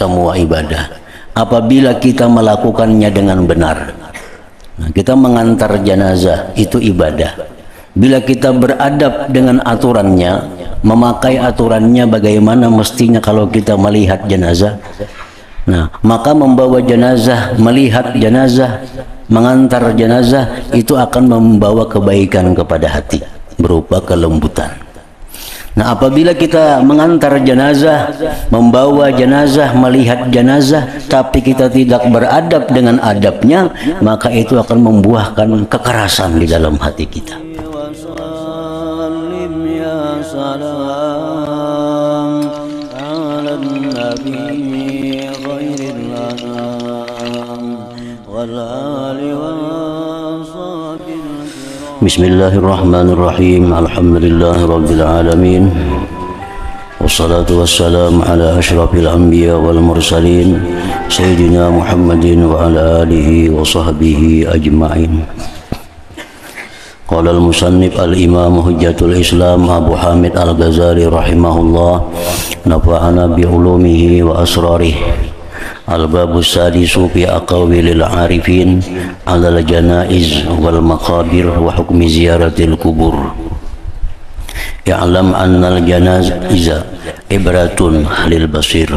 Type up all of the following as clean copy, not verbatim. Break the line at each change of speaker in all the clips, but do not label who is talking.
semua ibadah apabila kita melakukannya dengan benar. Nah, kita mengantar jenazah itu ibadah. Bila kita beradab dengan aturannya, memakai aturannya bagaimana mestinya kalau kita melihat jenazah. Nah, maka membawa jenazah, melihat jenazah, mengantar jenazah itu akan membawa kebaikan kepada hati berupa kelembutan. Nah, apabila kita mengantar jenazah, membawa jenazah, melihat jenazah, tapi kita tidak beradab dengan adabnya, maka itu akan membuahkan kekerasan di dalam hati kita. Bismillahirrahmanirrahim. Alhamdulillahirabbil alamin. Wassalatu wassalamu ala asyrafil anbiya wal mursalin sayyidina Muhammadin wa ala alihi wa sahbihi ajma'in. Qala al-musannif al-imam hujjatul Islam Abu Hamid Al-Ghazali rahimahullah, nafa'ana bi ulumihi wa asrarihi. Al-babu sadisu fi aqawilil arifin alal janaiz wal maqabir wa hukmi ziyaratil kubur. I'lam annal janaiza ibratun lil basir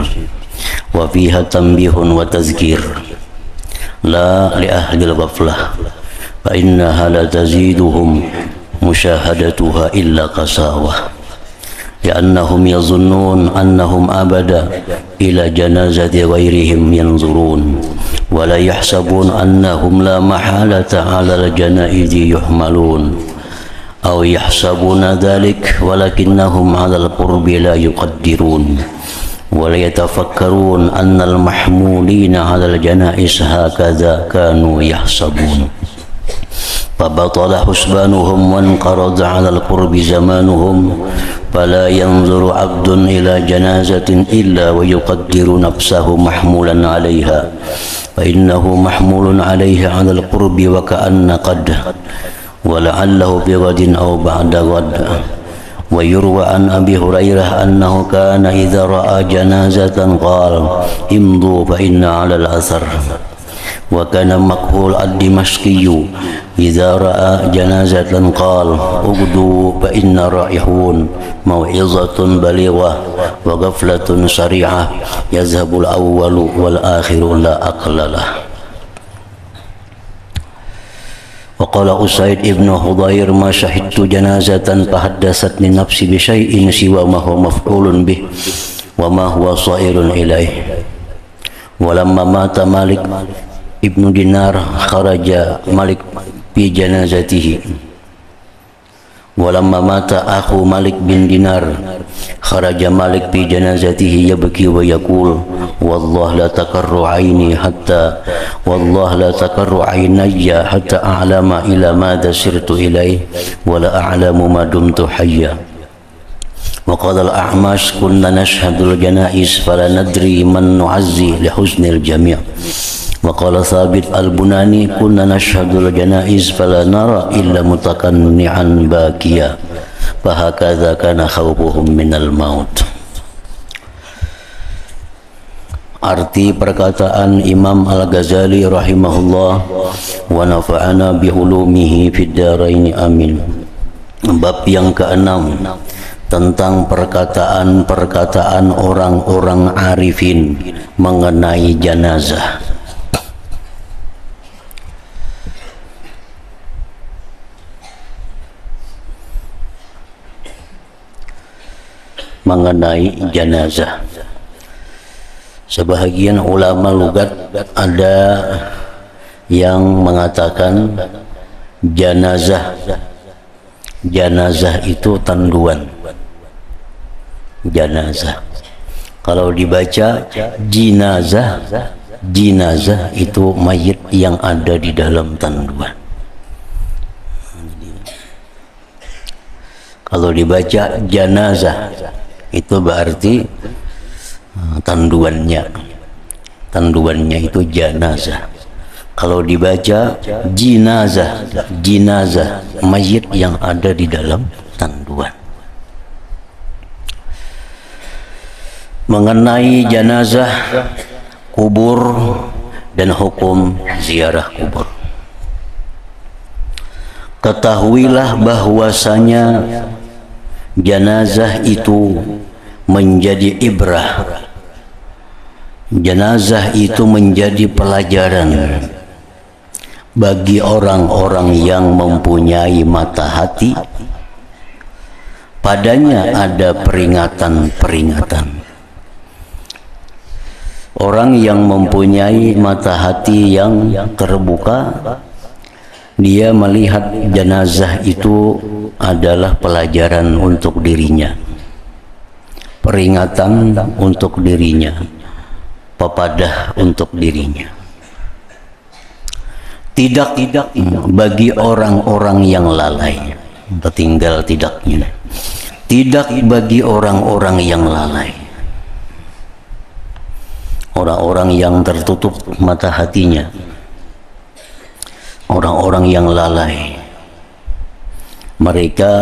wa fiha tanbihun wa tazkir la li ahlil ghaflah fa innaha la taziduhum musyahadatuha illa qasawah. لأنهم يظنون أنهم أبدا إلى جنازة غيرهم ينظرون ولا يحسبون أنهم لا محالة على الجنائز يحملون أو يحسبون ذلك ولكنهم على القرب لا يقدرون ولا يتفكرون أن المحمولين على الجنائز هكذا كانوا يحسبون فبطل حسبانهم وانقرض على القرب زمانهم فلا ينظر عبد إلى جنازة إلا ويقدر نفسه محمولا عليها فإنه محمول عليها على القرب وكأن قد ولعله بغد أو بعد غد. ويروى عن أبي هريرة أنه كان إذا رأى جنازة قال امضوا فإن على الأثر. وكان مكحول الدمشقي إذا رأى جنازة قال اغدوا فإن رائحون موعظة بليغة وغفلة سريعة يذهب الأول والآخر لا أقل له. وقال أسيد ابن حضير ما شهدت جنازة فحدثتني نفسي بشيء سوى ما هو مفعول به وما هو صائر إليه. ولما مات مالك Ibnu Dinar kharaja Malik fi janazatihi. Walamma mata akhu Malik bin Dinar kharaja Malik fi janazatihi yabki wa yaqul wallah la taqarru aini hatta wallah la taqarru ainayya hatta a'lama ila madha sirtu ilaihi wa la a'lamu ma dumtu hayya. Wa qala al-A'mash kunna nashhadul janaiz fala nadri man nu'azzi li husnil jami'. وقال ثابت البناني كنا نشهد الجنائز فلا نرى إلا متقنعا باكيا فهكذا كان خوفهم من الموت. Arti perkataan Imam Al-Ghazali rahimahullah wa nafa'ana bihulumihi fid daraini amin. Bab yang ke-6 tentang perkataan-perkataan orang-orang arifin mengenai jenazah. Mengenai jenazah, sebahagian ulama lugat ada yang mengatakan jenazah itu tanduan. Jenazah kalau dibaca jinazah itu mayit yang ada di dalam tanduan. Kalau dibaca jenazah itu berarti tanduannya itu jenazah. Kalau dibaca jinazah mayit yang ada di dalam tanduan. mengenai jenazah, kubur, dan hukum ziarah kubur. Ketahuilah bahwasanya jenazah itu menjadi ibrah. Jenazah itu menjadi pelajaran bagi orang-orang yang mempunyai mata hati. Padanya ada peringatan-peringatan. Orang yang mempunyai mata hati yang terbuka, dia melihat jenazah itu adalah pelajaran untuk dirinya, peringatan untuk dirinya, pepadah untuk dirinya. Tidak bagi orang-orang yang lalai, tertinggal tidaknya. Tidak bagi orang-orang yang lalai, orang-orang yang tertutup mata hatinya, orang-orang yang lalai. Mereka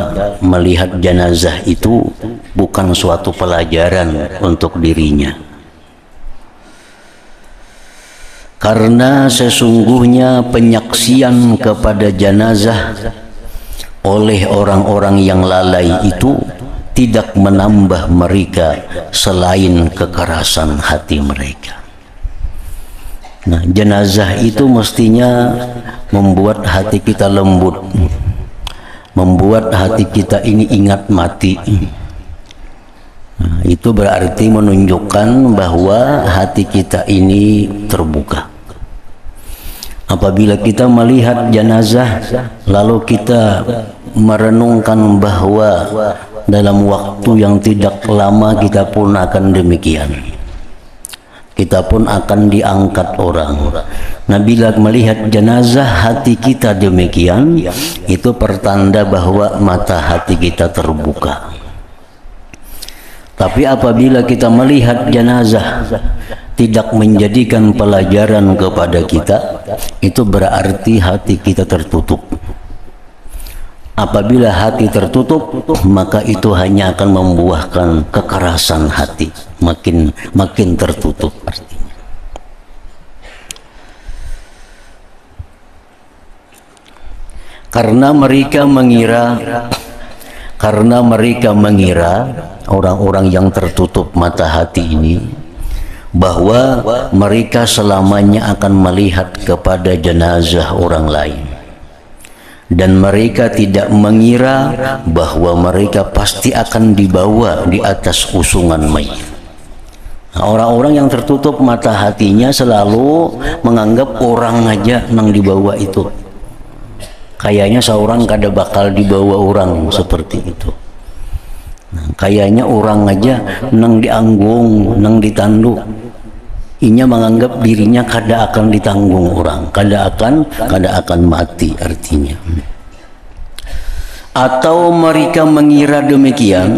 melihat jenazah itu bukan suatu pelajaran untuk dirinya, karena sesungguhnya penyaksian kepada jenazah oleh orang-orang yang lalai itu tidak menambah mereka selain kekerasan hati mereka. Nah, jenazah itu mestinya membuat hati kita lembut, membuat hati kita ini ingat mati. Nah, itu berarti menunjukkan bahwa hati kita ini terbuka. Apabila kita melihat jenazah lalu kita merenungkan bahwa dalam waktu yang tidak lama kita pun akan demikian, kita pun akan diangkat orang. Nah, bila melihat jenazah hati kita demikian, itu pertanda bahwa mata hati kita terbuka. Tapi apabila kita melihat jenazah tidak menjadikan pelajaran kepada kita, itu berarti hati kita tertutup. Apabila hati tertutup, maka itu hanya akan membuahkan kekerasan hati, makin tertutup artinya. Karena mereka mengira orang-orang yang tertutup mata hati ini bahwa mereka selamanya akan melihat kepada jenazah orang lain, dan mereka tidak mengira bahwa mereka pasti akan dibawa di atas usungan mayit. Nah, orang-orang yang tertutup mata hatinya selalu menganggap orang aja nang dibawa itu, kayaknya seorang kada bakal dibawa orang seperti itu. Nah, kayaknya orang aja nang dianggung, nang ditandu. Inya menganggap dirinya kada akan ditanggung orang, kada akan mati artinya. Atau mereka mengira demikian,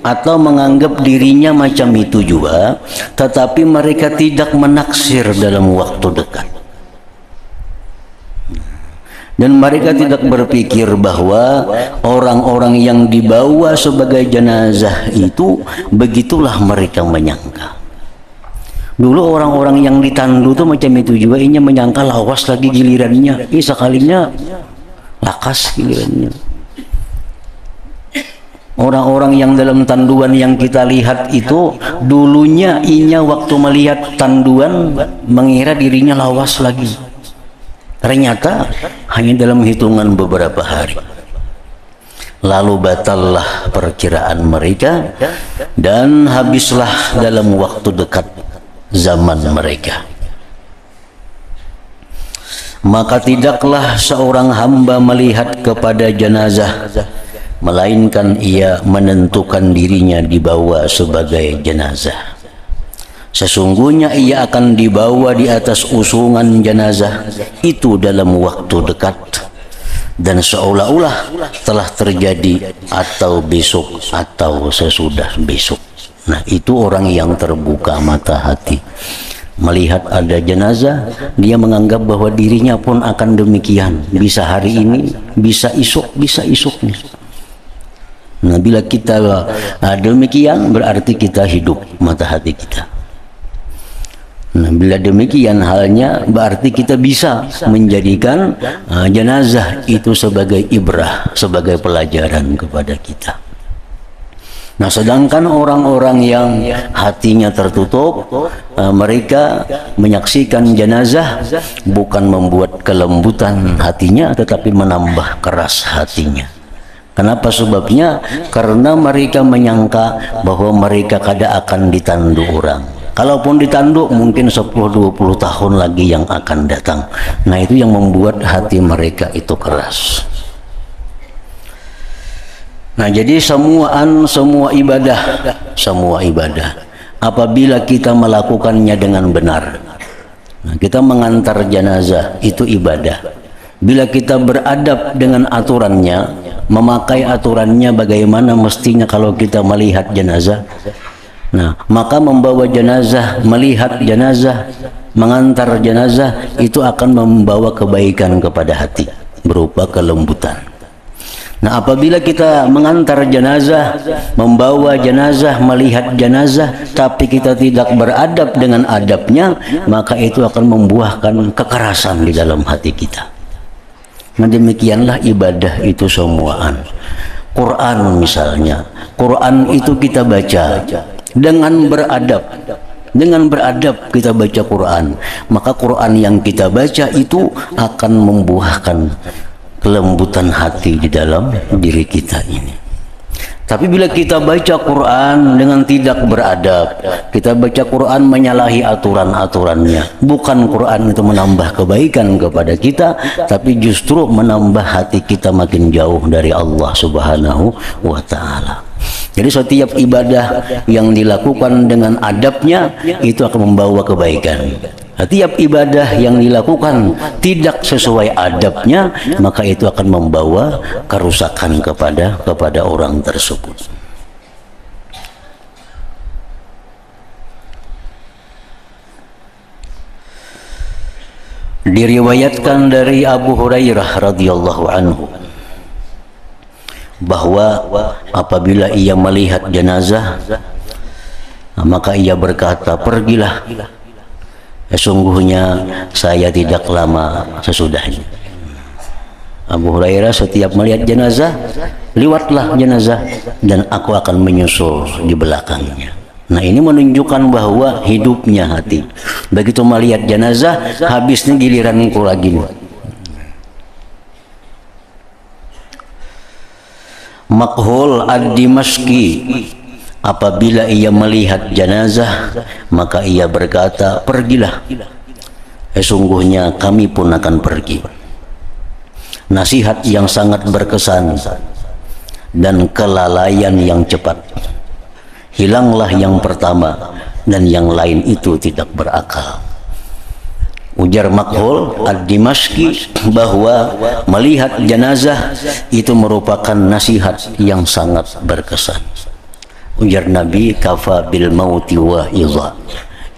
atau menganggap dirinya macam itu juga, tetapi mereka tidak menaksir dalam waktu dekat. Dan mereka tidak berpikir bahwa orang-orang yang dibawa sebagai jenazah itu begitulah mereka menyangka. Dulu orang-orang yang ditandu tuh macam itu juga, inya menyangka lawas lagi gilirannya, sekalinya lakas gilirannya. Orang-orang yang dalam tanduan yang kita lihat itu dulunya inya waktu melihat tanduan mengira dirinya lawas lagi. Ternyata hanya dalam hitungan beberapa hari. Lalu batallah perkiraan mereka dan habislah dalam waktu dekat zaman mereka. Maka tidaklah seorang hamba melihat kepada jenazah, melainkan ia menentukan dirinya dibawa sebagai jenazah. Sesungguhnya ia akan dibawa di atas usungan jenazah itu dalam waktu dekat, dan seolah-olah telah terjadi atau besok atau sesudah besok. Nah, itu orang yang terbuka mata hati. Melihat ada jenazah, dia menganggap bahwa dirinya pun akan demikian. Bisa hari ini, bisa esok nih. Nah, bila kita demikian berarti kita hidup mata hati kita. Nah, bila demikian halnya berarti kita bisa menjadikan jenazah itu sebagai ibrah, sebagai pelajaran kepada kita. Nah, sedangkan orang-orang yang hatinya tertutup, mereka menyaksikan jenazah bukan membuat kelembutan hatinya, tetapi menambah keras hatinya. Kenapa sebabnya? Karena mereka menyangka bahwa mereka kada akan ditandu orang. Kalaupun ditanduk mungkin 10-20 tahun lagi yang akan datang. Nah, itu yang membuat hati mereka itu keras. Nah, jadi semua ibadah apabila kita melakukannya dengan benar. Nah, kita mengantar jenazah itu ibadah. Bila kita beradab dengan aturannya, memakai aturannya bagaimana mestinya kalau kita melihat jenazah. Nah, maka membawa jenazah, melihat jenazah, mengantar jenazah itu akan membawa kebaikan kepada hati berupa kelembutan. Nah, apabila kita mengantar jenazah, membawa jenazah, melihat jenazah, tapi kita tidak beradab dengan adabnya, maka itu akan membuahkan kekerasan di dalam hati kita. Nah, demikianlah ibadah itu semuaan. Quran misalnya, Quran itu kita baca dengan beradab. Dengan beradab kita baca Quran, maka Quran yang kita baca itu akan membuahkan kelembutan hati di dalam diri kita ini. Tapi bila kita baca Quran dengan tidak beradab, kita baca Quran menyalahi aturan-aturannya, bukan Quran itu menambah kebaikan kepada kita, tapi justru menambah hati kita makin jauh dari Allah Subhanahu wa Ta'ala. Jadi setiap ibadah yang dilakukan dengan adabnya itu akan membawa kebaikan. Setiap ibadah yang dilakukan tidak sesuai adabnya, maka itu akan membawa kerusakan kepada orang tersebut. Diriwayatkan dari Abu Hurairah radhiyallahu anhu bahwa apabila ia melihat jenazah, maka ia berkata, "Pergilah. Sesungguhnya saya tidak lama sesudahnya." Abu Hurairah setiap melihat jenazah, liwatlah jenazah dan aku akan menyusul di belakangnya. Nah, ini menunjukkan bahwa hidupnya hati. Begitu melihat jenazah, habisnya giliranku lagi. Makhul ad-Dimashqi, apabila ia melihat jenazah, maka ia berkata, "Pergilah. Sesungguhnya kami pun akan pergi." Nasihat yang sangat berkesan dan kelalaian yang cepat. Hilanglah yang pertama dan yang lain itu tidak berakal. Ujar Makhul ad-Dimashqi bahwa melihat jenazah itu merupakan nasihat yang sangat berkesan. Ujar Nabi, "Kafa bil mauti wa'idha."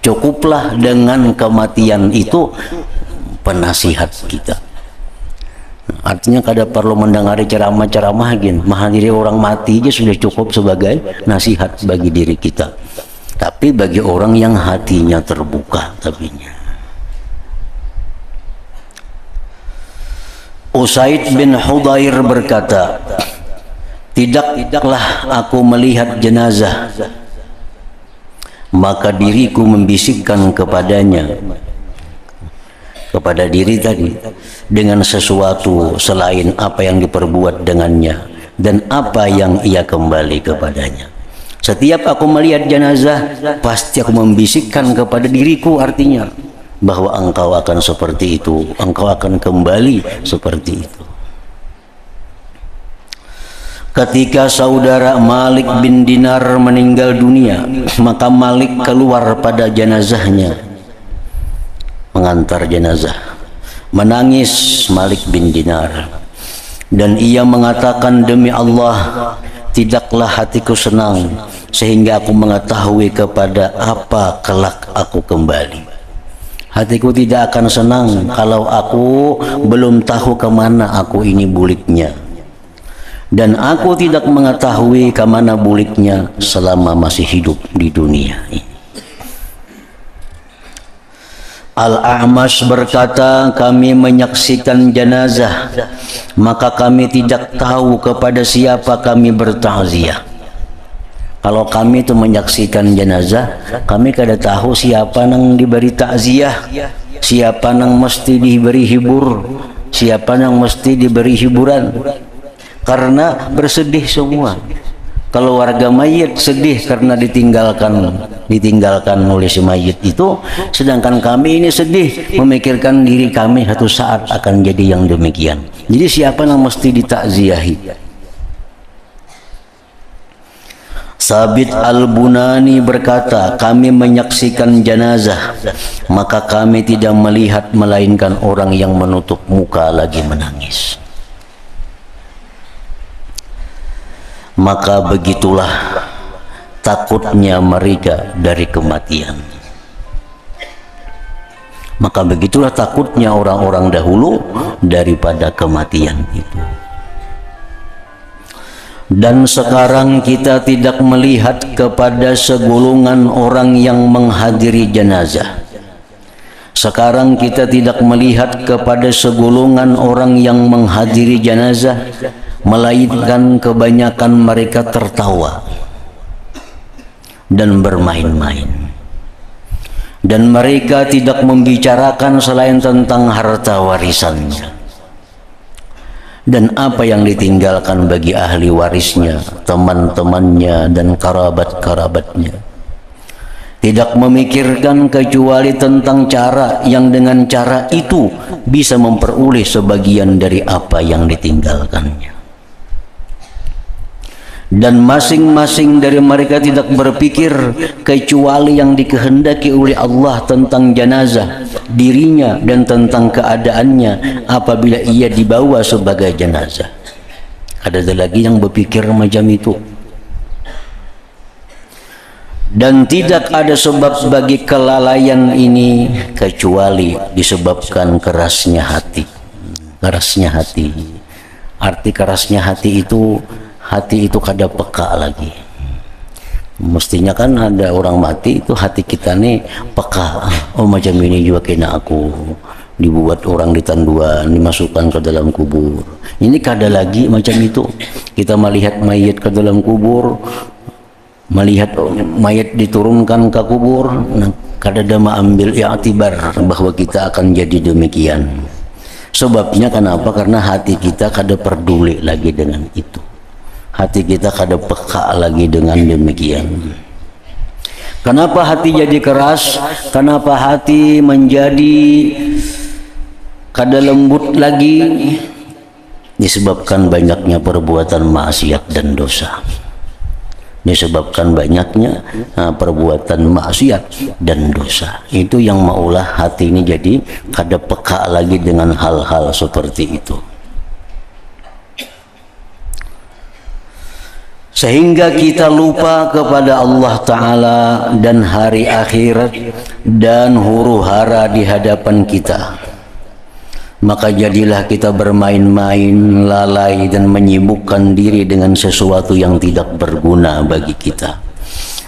Cukuplah dengan kematian itu penasihat kita. Artinya kada perlu mendengari ceramah-ceramah gini, menghadiri orang mati aja sudah cukup sebagai nasihat bagi diri kita. Tapi bagi orang yang hatinya terbuka tapinya. Usaid bin Hudayr berkata, "Tidaklah aku melihat jenazah, maka diriku membisikkan kepadanya, kepada diri tadi, dengan sesuatu selain apa yang diperbuat dengannya dan apa yang ia kembali kepadanya. Setiap aku melihat jenazah, pasti aku membisikkan kepada diriku, artinya bahwa engkau akan seperti itu, engkau akan kembali seperti itu." Ketika saudara Malik bin Dinar meninggal dunia, maka Malik keluar pada jenazahnya, mengantar jenazah. Menangis Malik bin Dinar, dan ia mengatakan, "Demi Allah, tidaklah hatiku senang sehingga aku mengetahui kepada apa kelak aku kembali. Hatiku tidak akan senang kalau aku belum tahu kemana aku ini buliknya. dan aku tidak mengetahui kemana buliknya selama masih hidup di dunia ini. Al-A'mash berkata, kami menyaksikan jenazah, maka kami tidak tahu kepada siapa kami bertakziah. Kalau kami itu menyaksikan jenazah, kami kada tahu siapa nang diberi takziah, siapa nang mesti diberi hibur, siapa nang mesti diberi hiburan, karena bersedih semua. Kalau warga mayit sedih karena ditinggalkan oleh si mayit itu, sedangkan kami ini sedih memikirkan diri kami satu saat akan jadi yang demikian. Jadi siapa yang mesti ditakziahi? Sabit Al-Bunani berkata, kami menyaksikan jenazah, maka kami tidak melihat melainkan orang yang menutup muka lagi menangis. Maka begitulah takutnya mereka dari kematian. Maka begitulah takutnya orang-orang dahulu daripada kematian itu. Dan sekarang kita tidak melihat kepada segolongan orang yang menghadiri jenazah. Sekarang kita tidak melihat kepada segolongan orang yang menghadiri jenazah, melainkan kebanyakan mereka tertawa dan bermain-main, dan mereka tidak membicarakan selain tentang harta warisannya dan apa yang ditinggalkan bagi ahli warisnya, teman-temannya dan kerabat-kerabatnya. Tidak memikirkan kecuali tentang cara yang dengan cara itu bisa memperoleh sebagian dari apa yang ditinggalkannya. Dan masing-masing dari mereka tidak berpikir kecuali yang dikehendaki oleh Allah tentang jenazah dirinya dan tentang keadaannya apabila ia dibawa sebagai jenazah. Ada lagi yang berpikir macam itu. Dan tidak ada sebab bagi kelalaian ini kecuali disebabkan kerasnya hati. Kerasnya hati. Arti kerasnya hati itu kada peka lagi. Mestinya kan ada orang mati itu hati kita nih peka. Oh macam ini juga kena aku, dibuat orang ditanduan, dimasukkan ke dalam kubur. Ini kada lagi macam itu. Kita melihat mayat ke dalam kubur, melihat mayat diturunkan ke kubur, nah, kada ada mengambil i'tibar bahwa kita akan jadi demikian. Sebabnya kenapa? Karena hati kita kada peduli lagi dengan itu. Hati kita kada peka lagi dengan demikian. Kenapa hati jadi keras? Kenapa hati menjadi kada lembut lagi? Disebabkan banyaknya perbuatan maksiat dan dosa. Disebabkan banyaknya perbuatan maksiat dan dosa. Itu yang maulah hati ini jadi kada peka lagi dengan hal-hal seperti itu. Sehingga kita lupa kepada Allah Ta'ala dan hari akhirat dan huru-hara di hadapan kita. Maka jadilah kita bermain-main, lalai dan menyibukkan diri dengan sesuatu yang tidak berguna bagi kita.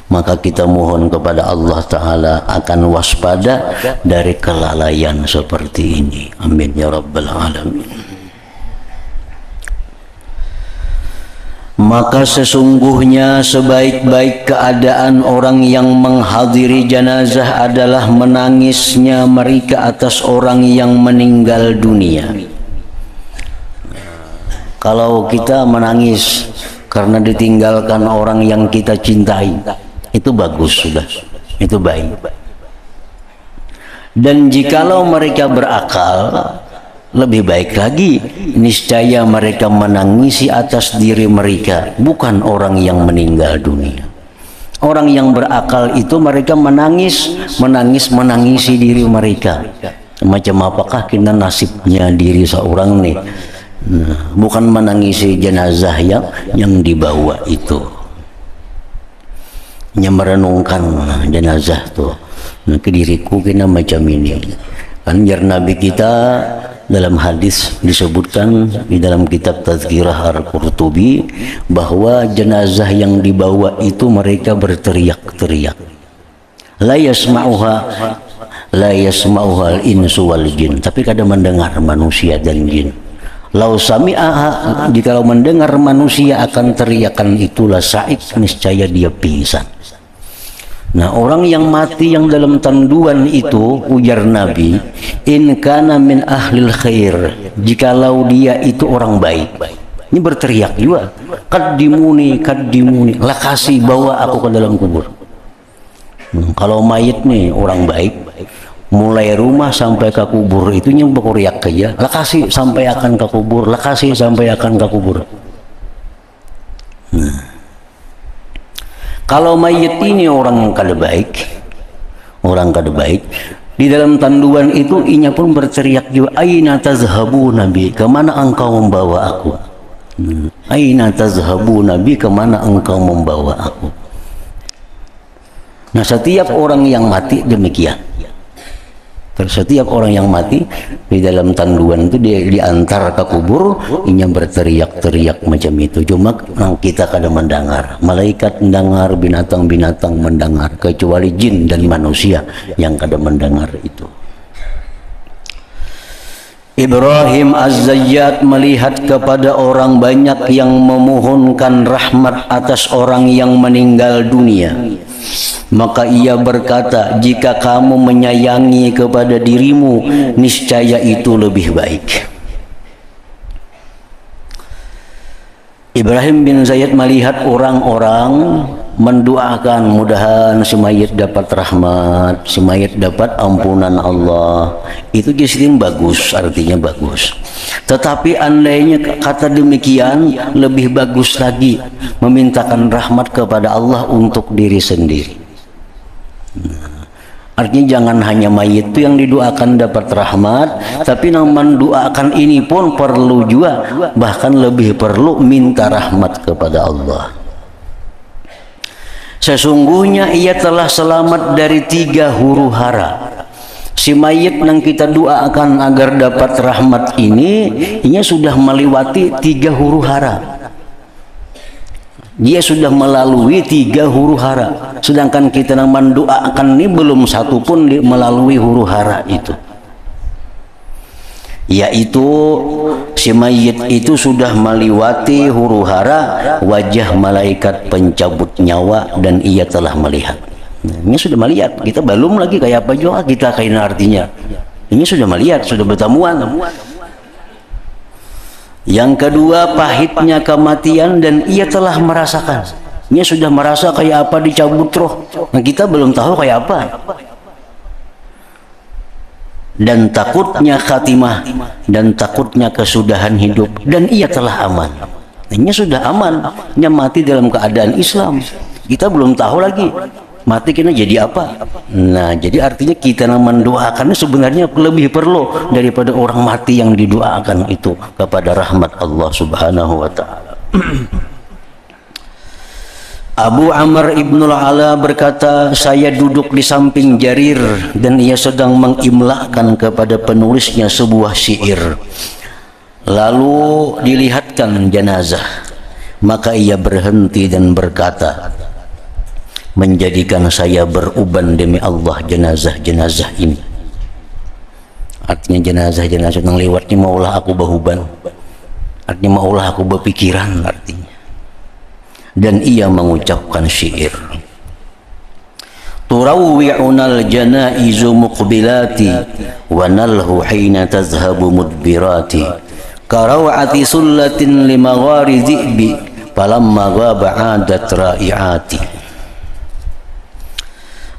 Maka kita mohon kepada Allah Ta'ala akan waspada dari kelalaian seperti ini. Amin ya Rabbal Alamin. Maka sesungguhnya sebaik-baik keadaan orang yang menghadiri jenazah adalah menangisnya mereka atas orang yang meninggal dunia. Kalau kita menangis karena ditinggalkan orang yang kita cintai, itu bagus sudah, itu baik. Dan jikalau mereka berakal, lebih baik lagi, niscaya mereka menangisi atas diri mereka, bukan orang yang meninggal dunia. Orang yang berakal itu mereka menangisi diri mereka. Macam apakah kita nasibnya diri seorang nih? Nah, bukan menangisi jenazah yang dibawa itu. Yang merenungkan jenazah tuh. Nah, ke diriku kena macam ini. Kan biar Nabi kita dalam hadis disebutkan di dalam kitab Tazkirah Al-Qurtubi bahwa jenazah yang dibawa itu mereka berteriak-teriak. La yasma'uha al-insu wal jin, tapi kadang mendengar manusia dan jin. Lau sami'aha, jikalau mendengar manusia akan teriakan itulah sa'id, niscaya dia pingsan. Nah, orang yang mati yang dalam tanduan itu, ujar Nabi, in kana min ahlil khair, jikalau dia itu orang baik. Ini berteriak juga, kaddimuni, lah kasih bawa aku ke dalam kubur. Kalau mayit nih orang baik, mulai rumah sampai ke kubur itu berteriak aja, lah kasih sampai akan ke kubur, lah kasih sampai akan ke kubur. Nah, kalau mayit ini orang kada baik, di dalam tanduan itu inya pun berteriak juga, aina tazhabu nabi, kemana engkau membawa aku? Aina tazhabu nabi, kemana engkau membawa aku? Nah, setiap orang yang mati demikian. Setiap orang yang mati di dalam tanduan itu dia diantar ke kubur, inya berteriak-teriak macam itu. Cuma kita kadang mendengar, malaikat mendengar, binatang-binatang mendengar, kecuali jin dan manusia yang kadang mendengar itu. Ibrahim Az-Zayyat melihat kepada orang banyak yang memohonkan rahmat atas orang yang meninggal dunia. Maka ia berkata, jika kamu menyayangi kepada dirimu, niscaya itu lebih baik. Ibrahim bin Zayyad melihat orang-orang mendoakan mudahan si mayit dapat rahmat, si mayit dapat ampunan Allah. Itu justru bagus, artinya bagus. Tetapi andainya kata demikian, lebih bagus lagi memintakan rahmat kepada Allah untuk diri sendiri. Artinya jangan hanya mayit itu yang didoakan dapat rahmat, tapi yang mendoakan ini pun perlu juga, bahkan lebih perlu minta rahmat kepada Allah. Sesungguhnya ia telah selamat dari 3 huru hara. Si mayit yang kita doakan agar dapat rahmat ini sudah melewati 3 huru hara. Dia sudah melalui 3 huru hara, sedangkan kita yang mendoakan ini belum satu pun melalui huru hara itu. Yaitu si mayit itu sudah melewati huru hara wajah malaikat pencabut nyawa dan ia telah melihat. Ini sudah melihat, kita belum lagi kayak apa juga kita kain artinya. Ini sudah melihat, sudah bertemuan. Yang kedua, pahitnya kematian dan ia telah merasakan. Dia sudah merasa kayak apa dicabut roh. Nah, kita belum tahu kayak apa. Dan takutnya khatimah dan takutnya kesudahan hidup dan ia telah aman. Ini sudah aman. Dia mati dalam keadaan Islam. Kita belum tahu lagi mati kena jadi apa. Nah, jadi artinya kita yang mendoakan sebenarnya lebih perlu daripada orang mati yang didoakan itu kepada rahmat Allah Subhanahu wa ta'ala. Abu Amr ibnul Ala berkata, saya duduk di samping Jarir dan ia sedang mengimlakkan kepada penulisnya sebuah syair. Lalu dilihatkan jenazah, maka ia berhenti dan berkata, menjadikan saya beruban demi Allah jenazah-jenazah ini. Artinya jenazah-jenazah yang lewatnya maulah aku beruban, artinya maulah aku berpikiran artinya. Dan ia mengucapkan syair, turawwi'unal janaizu muqbilati wa nalhu hina tazhabu mudbirati karawati sullatin limaghari dhi'bi falamma ghaba 'adat ra'iati.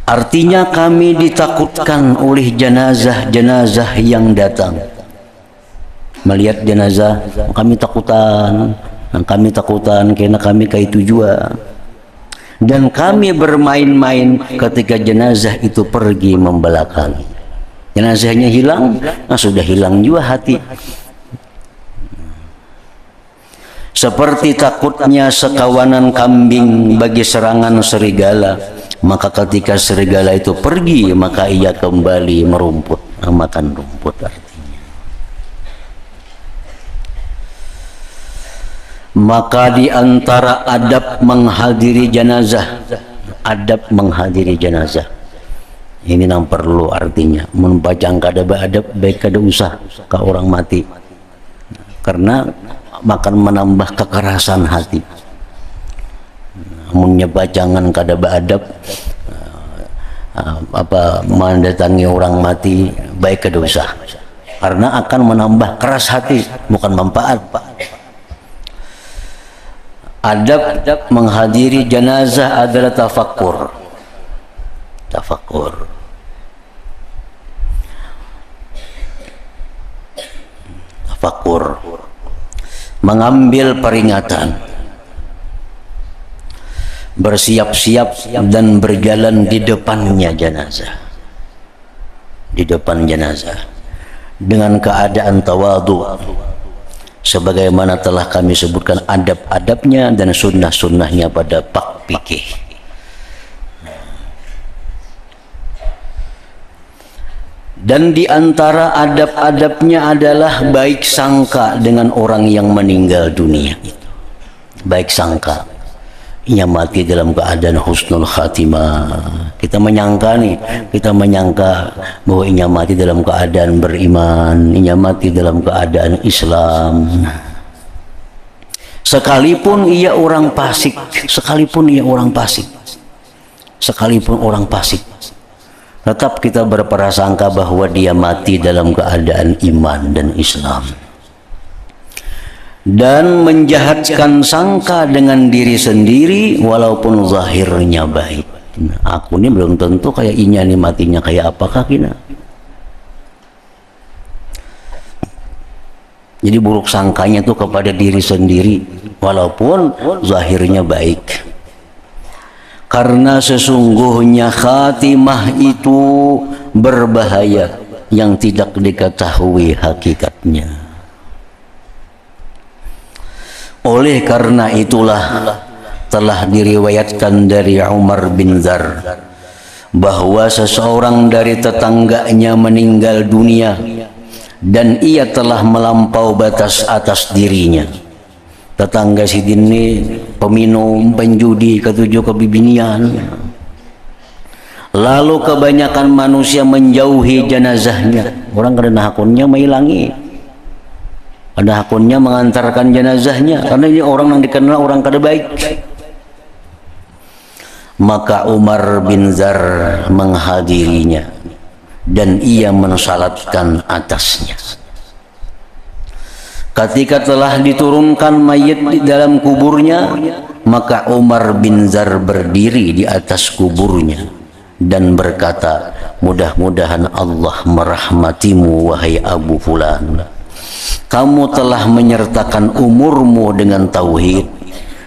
Artinya kami ditakutkan oleh jenazah-jenazah yang datang. Melihat jenazah kami takutan, karena kami kayak itu juga. Dan kami bermain-main ketika jenazah itu pergi membelakangi. Jenazahnya hilang, nah sudah hilang juga hati. Seperti takutnya sekawanan kambing bagi serangan serigala, maka ketika serigala itu pergi, maka ia kembali merumput, makan rumput artinya. Maka di antara adab menghadiri jenazah, adab menghadiri jenazah ini yang perlu artinya membaca adab baik kada usah ke orang mati, karena makan menambah kekerasan hati. Munnya bacangan kada beadab mendatangi orang mati baik kada usah, karena akan menambah keras hati, bukan manfaat. Adab menghadiri jenazah adalah tafakkur. Tafakkur. Tafakkur. Mengambil peringatan. Bersiap-siap dan berjalan di depannya jenazah. Di depan jenazah. Dengan keadaan tawadhu. Sebagaimana telah kami sebutkan adab-adabnya dan sunnah-sunnahnya pada bab fikih. Dan di antara adab-adabnya adalah baik sangka dengan orang yang meninggal dunia. Baik sangka. Ia mati dalam keadaan husnul khatimah. Kita menyangka bahwa ia mati dalam keadaan beriman, ia mati dalam keadaan Islam. Sekalipun ia orang fasik, tetap kita berprasangka bahwa dia mati dalam keadaan iman dan Islam. Dan menjahatkan sangka dengan diri sendiri walaupun zahirnya baik. Nah, aku ini belum tentu kayak inya nih matinya kayak apakah kina. Jadi buruk sangkanya tuh kepada diri sendiri walaupun zahirnya baik. Karena sesungguhnya khatimah itu berbahaya yang tidak diketahui hakikatnya. Oleh karena itulah telah diriwayatkan dari Umar bin Dzar bahwa seseorang dari tetangganya meninggal dunia dan ia telah melampau batas atas dirinya. Tetangga si ini peminum, penjudi, ketujuh kebibinian. Lalu kebanyakan manusia menjauhi jenazahnya. Orang karena hakunnya menghilangi. Ada hakunnya mengantarkan jenazahnya karena ini orang yang dikenal orang kada baik. Maka Umar bin Dzar menghadirinya dan ia mensalatkan atasnya. Ketika telah diturunkan mayat di dalam kuburnya, maka Umar bin Dzar berdiri di atas kuburnya dan berkata, mudah-mudahan Allah merahmatimu wahai Abu Fulan. Kamu telah menyertakan umurmu dengan tauhid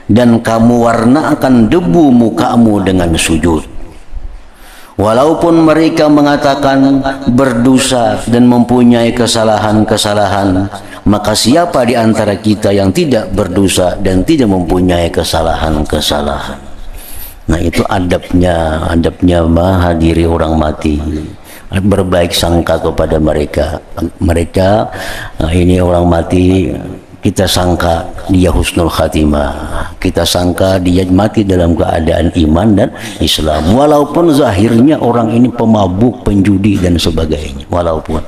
dan kamu warnakan debu mukamu dengan sujud. Walaupun mereka mengatakan berdosa dan mempunyai kesalahan-kesalahan, maka siapa di antara kita yang tidak berdosa dan tidak mempunyai kesalahan-kesalahan? Nah, itu adabnya menghadiri orang mati. Berbaik sangka kepada mereka. Ini orang mati, kita sangka dia husnul khatimah, kita sangka dia mati dalam keadaan iman dan Islam, walaupun zahirnya orang ini pemabuk, penjudi dan sebagainya. Walaupun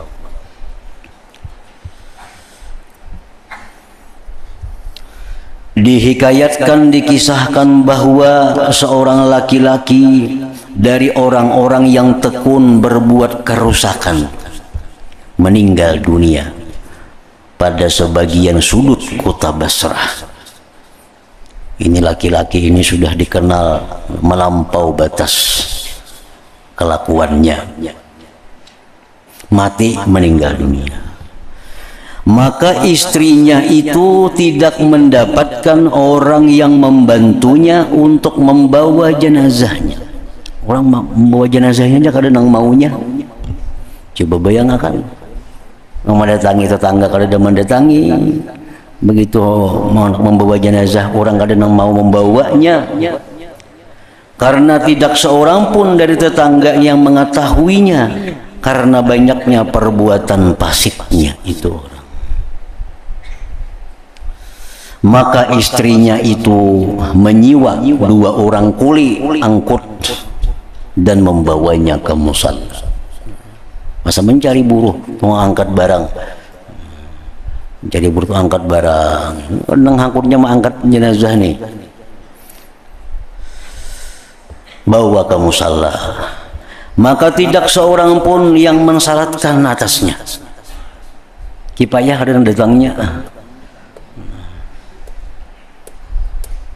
dihikayatkan, dikisahkan bahwa seorang laki-laki dari orang-orang yang tekun berbuat kerusakan meninggal dunia pada sebagian sudut kota Basrah. Ini laki-laki ini sudah dikenal melampau batas kelakuannya, mati meninggal dunia. Maka istrinya itu tidak mendapatkan orang yang membantunya untuk membawa jenazahnya. Orang membawa jenazahnya aja kadang maunya. Coba bayangkan, mendatangi tetangga kadang mendatangi, begitu mau membawa jenazah orang kadang mau membawanya, karena tidak seorang pun dari tetangga yang mengetahuinya, karena banyaknya perbuatan pasiknya itu orang. Maka istrinya itu menyiwa 2 orang kuli angkut dan membawanya ke musalla. Masa mencari buruh mau angkat barang, mencari buruh angkat barang, nang angkutnya mau angkat jenazah nih, bawa ke musalla. Maka tidak seorang pun yang mensalatkan atasnya. Kipayah dan datangnya.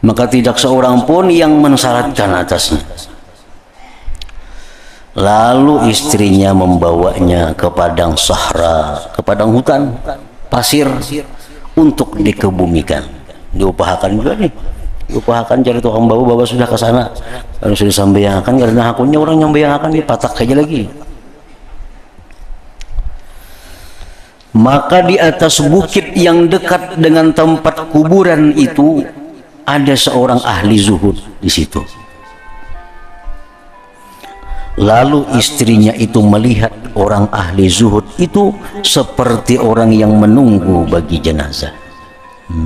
Maka tidak seorang pun yang mensalatkan atasnya. Lalu istrinya membawanya ke padang sahra, ke padang hutan, pasir, untuk dikebumikan. Diupahakan juga nih. Diupahakan cari tukang bawa sudah ke sana. Kalau sudah sambayangkan, karena hakunya orang yang bayangkan dipatak aja lagi. Maka di atas bukit yang dekat dengan tempat kuburan itu ada seorang ahli zuhud di situ. Lalu istrinya itu melihat orang ahli zuhud itu seperti orang yang menunggu bagi jenazah.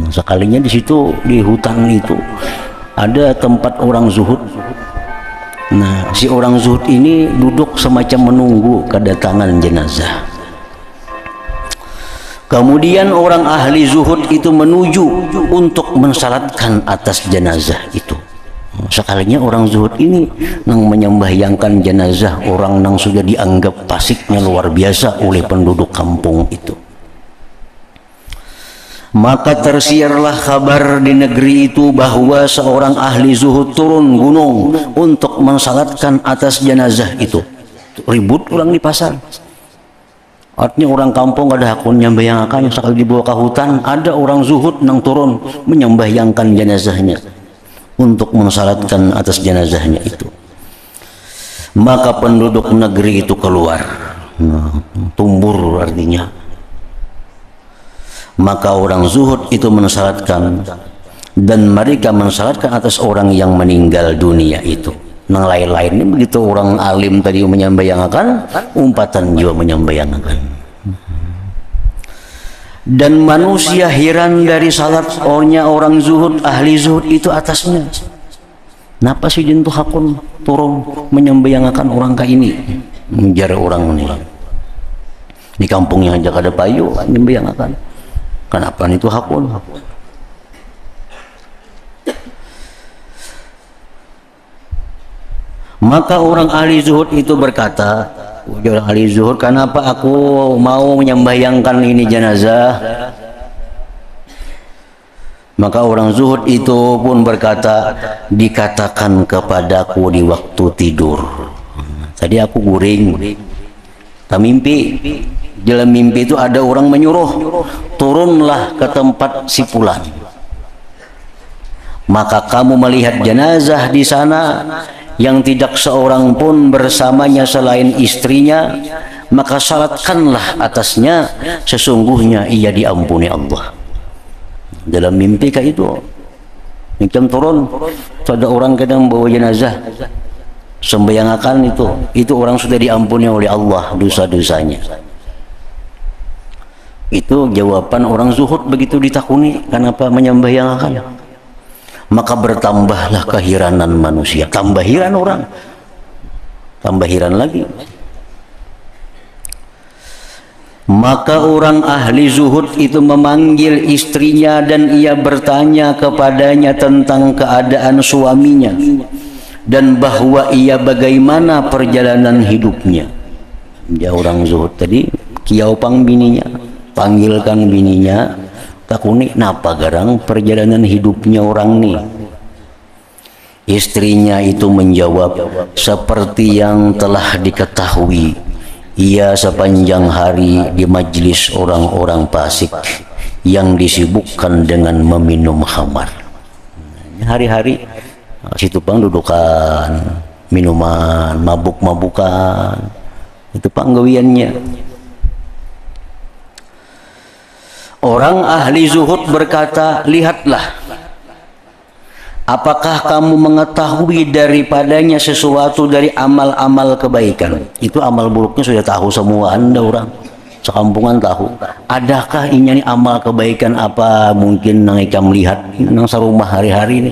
Sekalinya di situ di hutan itu ada tempat orang zuhud. Nah, si orang zuhud ini duduk semacam menunggu kedatangan jenazah. Kemudian orang ahli zuhud itu menuju untuk mensalatkan atas jenazah itu. Sekalinya orang zuhud ini nang menyembahyangkan jenazah orang nang sudah dianggap pasiknya luar biasa oleh penduduk kampung itu. Maka tersiarlah kabar di negeri itu bahwa seorang ahli zuhud turun gunung untuk mensalatkan atas jenazah itu. Ribut orang di pasar. Artinya orang kampung ada hakun nyembahyangkan, sekali dibawa ke hutan ada orang zuhud nang turun menyembahyangkan jenazahnya untuk mensalatkan atas jenazahnya itu. Maka penduduk negeri itu keluar, tumbur artinya. Maka orang zuhud itu mensalatkan, dan mereka mensalatkan atas orang yang meninggal dunia itu. Nang lain-lain ini begitu orang alim tadi menyembahyangkan, umpatan juga menyembahyangkan. Dan manusia heran dari salat orang zuhud, ahli zuhud itu atasnya. Kenapa sih jentuh hakun turun menyembahyangkan orang kayak ini? Menjara orang ini. Di kampungnya aja kada payu menyembahyangkan. Kenapa itu hakun? Maka orang ahli zuhud itu berkata, orang ahli zuhud, kenapa aku mau menyembahyangkan ini jenazah? Maka orang zuhud itu pun berkata, dikatakan kepadaku di waktu tidur. Tadi aku guring, tak mimpi. Dalam mimpi itu ada orang menyuruh, turunlah ke tempat si fulan. Maka kamu melihat jenazah di sana yang tidak seorang pun bersamanya selain istrinya, maka salatkanlah atasnya, sesungguhnya ia diampuni Allah. Dalam mimpi kayak itu, macam turun, ada orang kadang bawa jenazah, sembahyangkan itu orang sudah diampuni oleh Allah dosa-dosanya. Itu jawaban orang zuhud begitu ditakuni, kenapa menyembahyangkan? Maka bertambahlah keheranan manusia, tambah heran orang, tambah heran lagi. Maka orang ahli zuhud itu memanggil istrinya dan ia bertanya kepadanya tentang keadaan suaminya dan bahwa ia bagaimana perjalanan hidupnya. Ya orang zuhud tadi kiau pang bininya, panggilkan bininya, takuni napa garang perjalanan hidupnya orang nih. Istrinya itu menjawab, seperti yang telah diketahui, ia sepanjang hari di majlis orang-orang fasik yang disibukkan dengan meminum khamar. Hari-hari situ pang dudukan, minuman, mabuk-mabukan, itu panggawiannya. Orang ahli zuhud berkata, lihatlah, apakah kamu mengetahui daripadanya sesuatu dari amal-amal kebaikan? Itu amal buruknya sudah tahu semua Anda orang. sekampungan tahu. Adakah ini amal kebaikan apa mungkin nang ikam lihat nang sarumah hari-hari ini?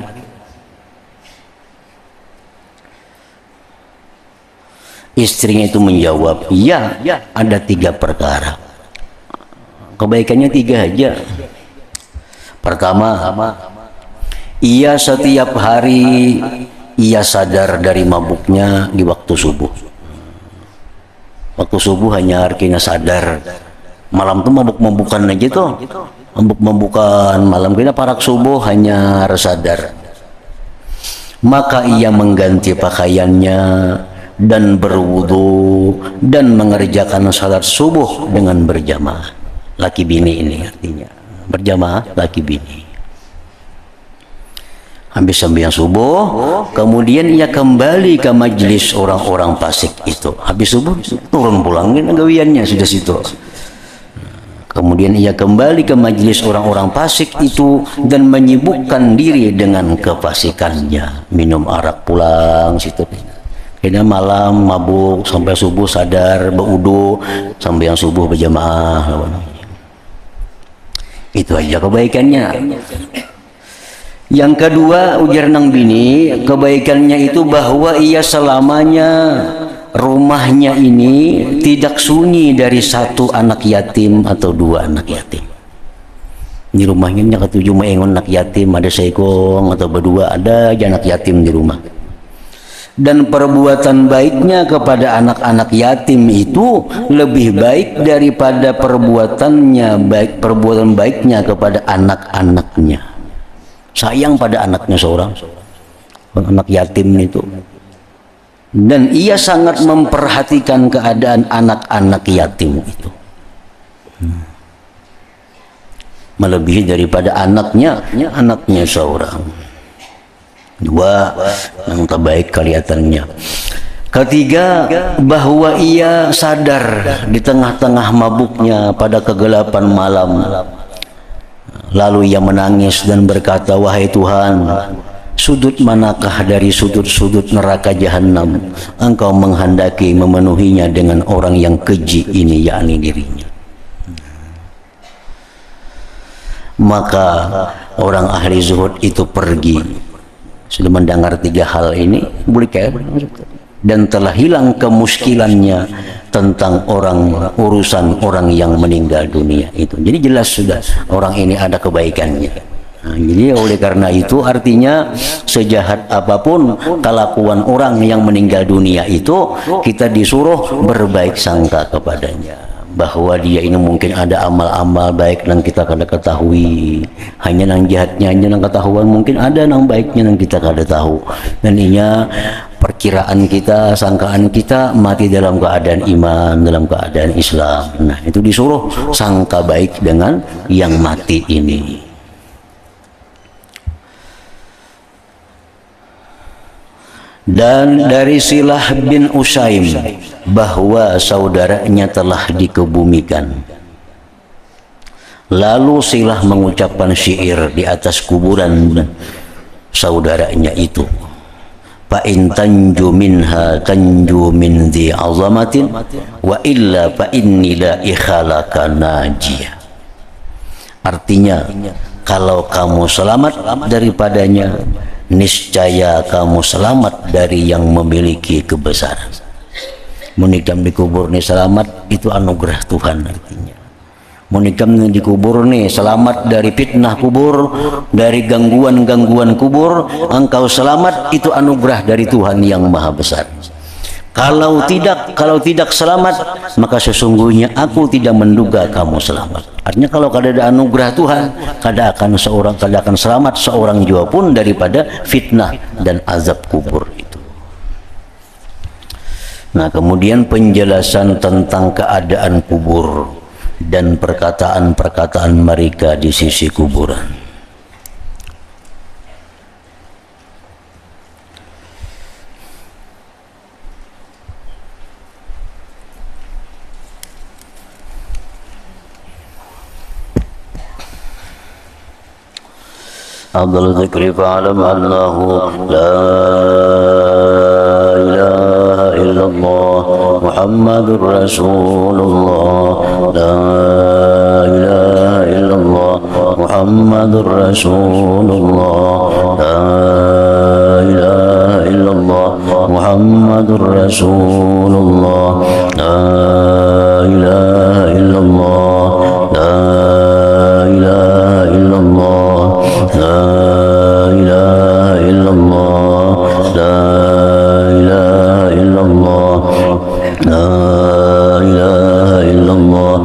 Istrinya itu menjawab, ya, ada 3 perkara. Kebaikannya 3 aja. Pertama, ia setiap hari ia sadar dari mabuknya di waktu subuh. Waktu subuh hanya artinya sadar. Malam tuh mabuk-mabukan aja tuh. Mabuk-mabukan malam kita parak subuh hanya sadar. Maka ia mengganti pakaiannya dan berwudu dan mengerjakan salat subuh dengan berjamaah. Laki bini ini artinya. Berjamaah laki bini. Habis sembahyang subuh, kemudian ia kembali ke majlis orang-orang fasik itu. Habis subuh turun pulangin gawiannya sudah situ. Kemudian ia kembali ke majlis orang-orang fasik itu dan menyibukkan diri dengan kefasikannya. Minum arak pulang situ. Kena malam mabuk sampai subuh sadar berwudu sampai yang subuh berjamaah. Itu aja kebaikannya. Yang kedua ujar nang bini, kebaikannya itu bahwa ia selamanya rumahnya ini tidak sunyi dari 1 anak yatim atau 2 anak yatim. Di rumahnya ketujuh mengon anak yatim, ada seekong atau berdua ada aja anak yatim di rumah. Dan perbuatan baiknya kepada anak-anak yatim itu lebih baik daripada perbuatan baiknya kepada anak-anaknya. Sayang pada anaknya seorang anak yatim itu, dan ia sangat memperhatikan keadaan anak-anak yatim itu, melebihi daripada anaknya seorang. 2 yang terbaik kelihatannya. Ketiga, bahwa ia sadar di tengah-tengah mabuknya pada kegelapan malam. Lalu ia menangis dan berkata, wahai Tuhan, sudut manakah dari sudut-sudut neraka jahanam engkau menghendaki memenuhinya dengan orang yang keji ini, yakni dirinya. Maka orang ahli zuhud itu pergi. Sudah mendengar 3 hal ini, boleh dan telah hilang kemuskilannya tentang urusan orang yang meninggal dunia itu. Jadi jelas sudah orang ini ada kebaikannya. Nah, jadi oleh karena itu artinya sejahat apapun kelakuan orang yang meninggal dunia itu, kita disuruh berbaik sangka kepadanya. Bahwa dia ini mungkin ada amal-amal baik yang kita kada ketahui, hanya nang jahatnya aja nang ketahuan, mungkin ada nang baiknya yang kita kada tahu. Dan inya perkiraan kita, sangkaan kita mati dalam keadaan iman, dalam keadaan Islam. Nah, itu disuruh sangka baik dengan yang mati ini. Dan dari Silah bin Usaim bahwa saudaranya telah dikebumikan. Lalu Silah mengucapkan syair di atas kuburan saudaranya itu. Fa in tanju minha tanju min dhi azamatin wa illa fa inni la ikhalaka najiyah. Artinya, kalau kamu selamat daripadanya, niscaya kamu selamat dari yang memiliki kebesaran. Munikam dikubur nih selamat, itu anugerah Tuhan artinya. Munikam dikubur nih selamat dari fitnah kubur, dari gangguan-gangguan kubur, engkau selamat, itu anugerah dari Tuhan yang maha besar. Kalau tidak selamat, maka sesungguhnya aku tidak menduga kamu selamat. Artinya kalau ada anugerah Tuhan, kada akan selamat seorang jua pun daripada fitnah dan azab kubur itu. Nah, kemudian penjelasan tentang keadaan kubur dan perkataan-perkataan mereka di sisi kuburan. أفضل ذكر فاعلم أنه لا إله إلا الله محمد رسول الله لا محمد رسول الله لا إله إلا الله محمد رسول الله لا إله إلا الله لا إله إلا الله لا إله إلا الله لا إله إلا الله لا إله إلا الله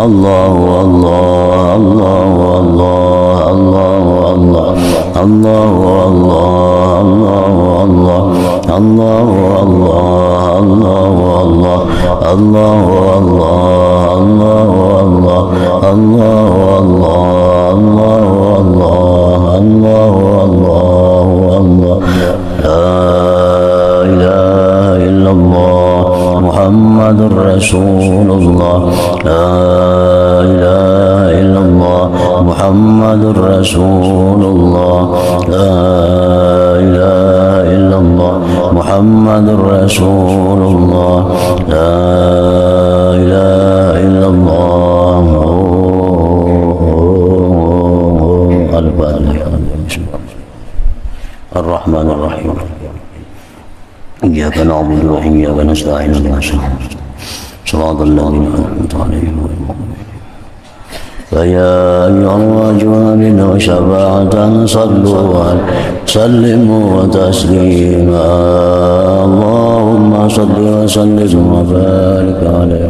الله الله الله الله الله الله الله الله الله الله الله الله الله الله لا إله إلا الله محمد رسول الله لا إله إلا الله محمد رسول الله لا إله إلا الله محمد رسول الله لا إله إلا الله الرحمن الرحيم إياك نعبد وإياك نستعين صراط الذين أنعمت عليهم فيا أيها الرجل وشفاعة صلوا سلموا وتسليما اللهم صل وسلم وبارك عليه